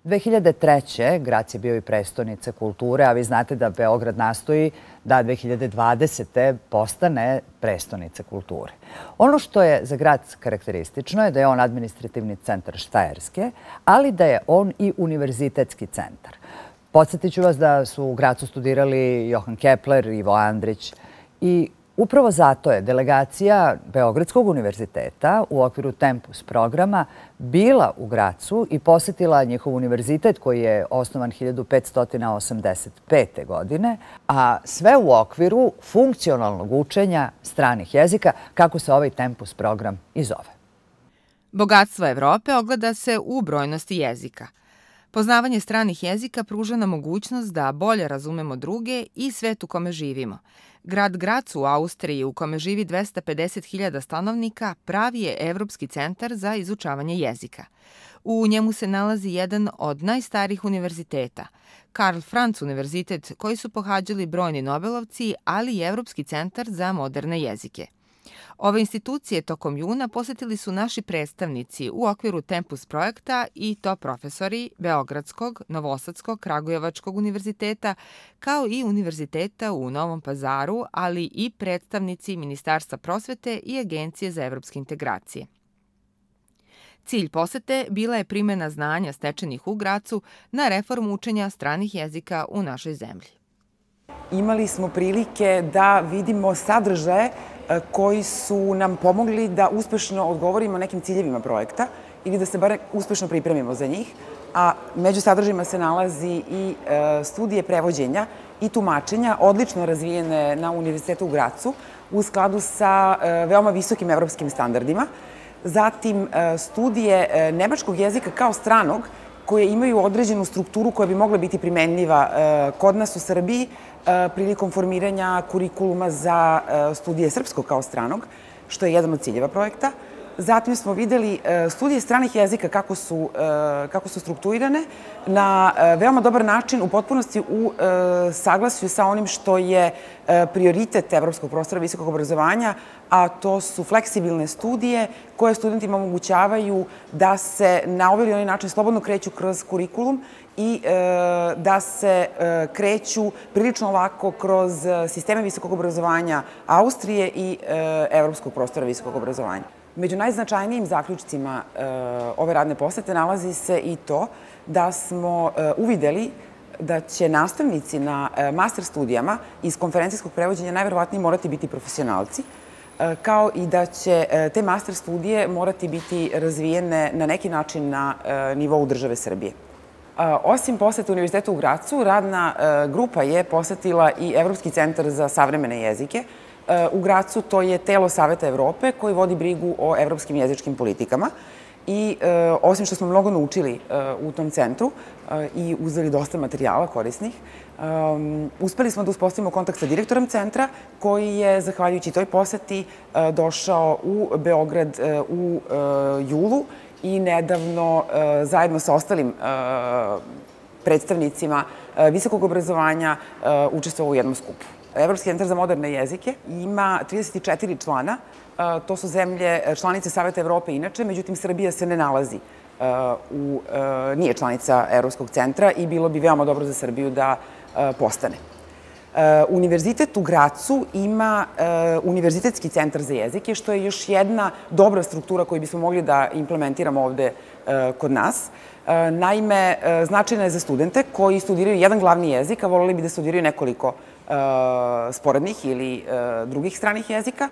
2003. Grac je bio i prestonica kulture, a vi znate da Beograd nastoji da 2020. postane prestonica kulture. Ono što je za Grac karakteristično je da je on administrativni centar Štajerske, ali da je on i univerzitetski centar. Podsjetit ću vas da su u Gracu studirali Johan Kepler, Ivo Andrić i upravo zato je delegacija Beogradskog univerziteta u okviru Tempus programa bila u Gracu i posetila njihov univerzitet koji je osnovan 1585. godine, a sve u okviru funkcionalnog učenja stranih jezika, kako se ovaj Tempus program i zove. Bogatstvo Evrope ogleda se u brojnosti jezika. Poznavanje stranih jezika pruža nam mogućnost da bolje razumemo druge i svet u kome živimo. Grad Grac u Austriji, u kome živi 250.000 stanovnika, pravi je evropski centar za izučavanje jezika. U njemu se nalazi jedan od najstarijih univerziteta, Karl Franz univerzitet, koji su pohađali brojni Nobelovci, ali i Evropski centar za moderne jezike. Ove institucije tokom juna posetili su naši predstavnici u okviru Tempus projekta i to profesori Beogradskog, Novosadskog, Kragujevačkog univerziteta, kao i univerziteta u Novom Pazaru, ali i predstavnici Ministarstva prosvete i Agencije za evropske integracije. Cilj posete bila je primjena znanja stečenih u Gracu na reformu učenja stranih jezika u našoj zemlji. Imali smo prilike da vidimo sadržaje koji su nam pomogli da uspešno odgovorimo nekim ciljevima projekta ili da se bar uspešno pripremimo za njih, a među sadržajima se nalazi i studije prevođenja i tumačenja, odlično razvijene na Univerzitetu u Gracu, u skladu sa veoma visokim evropskim standardima. Zatim, studije nemačkog jezika kao stranog, koje imaju određenu strukturu koja bi mogla biti primenljiva kod nas u Srbiji prilikom formiranja kurikuluma za studije srpskog kao stranog, što je jedan od ciljeva projekta. Zatim smo videli studije stranih jezika kako su strukturirane na veoma dobar način, u potpunosti u saglasju sa onim što je prioritet evropskog prostora visokog obrazovanja, a to su fleksibilne studije koje studentima omogućavaju da se na ovaj ili onaj način slobodno kreću kroz kurikulum i da se kreću prilično lako kroz sisteme visokog obrazovanja Austrije i evropskog prostora visokog obrazovanja. Među najznačajnijim zaključcima ove radne posete nalazi se i to da smo uvideli da će nastavnici na master studijama iz konferencijskog prevođenja najverovatnije morati biti profesionalci, kao i da će te master studije morati biti razvijene na neki način na nivou države Srbije. Osim posete Univerzitetu u Gracu, radna grupa je posetila i Evropski centar za savremene jezike. U Gracu to je telo Saveta Evrope koji vodi brigu o evropskim jezičkim politikama i osim što smo mnogo naučili u tom centru i uzeli dosta materijala korisnih, uspeli smo da uspostavimo kontakt sa direktorom centra koji je, zahvaljujući toj poseti, došao u Beograd u julu i nedavno zajedno sa ostalim predstavnicima visokog obrazovanja učestvovao u jednom skupu. Evropski centar za moderne jezike ima 34 člana. To su zemlje članice Saveta Evrope inače, međutim Srbija se ne nalazi nije članica Evropskog centra i bilo bi veoma dobro za Srbiju da postane. Univerzitet u Gracu ima Univerzitetski centar za jezike, što je još jedna dobra struktura koju bismo mogli da implementiramo ovde kod nas. Naime, značajna je za studente koji studiraju jedan glavni jezik, a voleli bi da studiraju nekoliko sporednih ili drugih stranih jezika.